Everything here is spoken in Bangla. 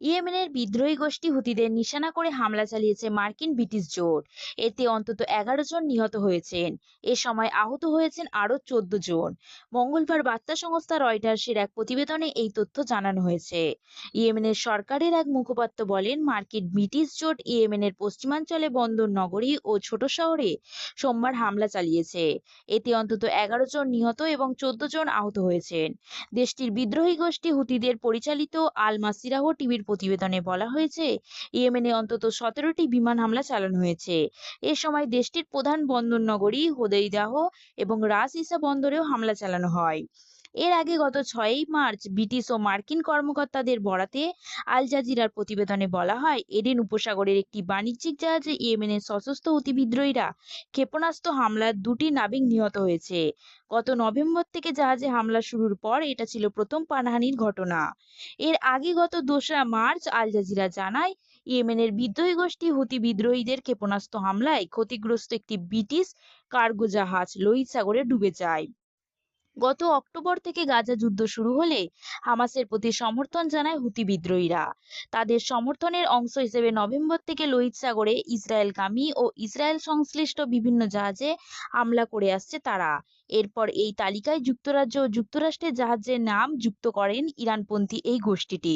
ইয়েমেনের বিদ্রোহী গোষ্ঠী হুতিদের নিশানা করে হামলা চালিয়েছে মার্কিন ব্রিটিশ জোট। এতে অন্তত 11 জন নিহত হয়েছেন। এ সময় আহত হয়েছেন আরো 14 জন। মঙ্গলবার বার্তা সংস্থা রয়টার্সের এক প্রতিবেদনে এই তথ্য জানানো হয়েছে। ইয়েমেনের সরকারের এক মুখপাত্র বলেন, মার্কিন ব্রিটিশ জোট ইয়েমেনের পশ্চিমাঞ্চলে বন্দর নগরী ও ছোট শহরে সোমবার হামলা চালিয়েছে। এতে অন্তত 11 জন নিহত এবং 14 জন আহত হয়েছেন। দেশটির বিদ্রোহী গোষ্ঠী হুতিদের পরিচালিত আল মাসিরাহ টিভির প্রতিবেদনে বলা হয়েছে, ইয়েমেনে অন্তত 17টি বিমান হামলা চালানো হয়েছে। এ সময় দেশটির প্রধান বন্দর নগরী হোদেইদাহ এবং রাস ইসা বন্দরেও হামলা চালানো হয়। এর আগে গত 6ই মার্চ ব্রিটিশ ও মার্কিন কর্মকর্তাদের বরাতে আল জাজিরার প্রতিবেদনে বলা হয়, এডেন উপসাগরের একটি বাণিজ্যিক জাহাজে ইয়েমেনের সশস্ত্র হুতি বিদ্রোহীরা ক্ষেপণাস্ত্র হামলায় 2টি নাবিক নিহত হয়েছে। গত নভেম্বর থেকে জাহাজে হামলা শুরুর পর এটা ছিল প্রথম প্রাণহানির ঘটনা। এর আগে গত 2রা মার্চ আল জাজিরা জানায়, ইয়েমেনের বিদ্রোহী গোষ্ঠী হুতি বিদ্রোহীদের ক্ষেপণাস্ত্র হামলায় ক্ষতিগ্রস্ত একটি ব্রিটিশ কার্গো জাহাজ লোহিত সাগরে ডুবে যায়। গত অক্টোবর থেকে গাজা যুদ্ধ শুরু হলে হামাসের প্রতি সমর্থন জানায় হুতি বিদ্রোহীরা। তাদের সমর্থনের অংশ হিসেবে নভেম্বর থেকে লোহিত সাগরে ইসরায়েলগামী ও ইসরায়েল সংশ্লিষ্ট বিভিন্ন জাহাজে হামলা করে আসছে তারা। এরপর এই তালিকায় যুক্তরাজ্য ও যুক্তরাষ্ট্রের জাহাজের নাম যুক্ত করেন ইরানপন্থী এই গোষ্ঠীটি।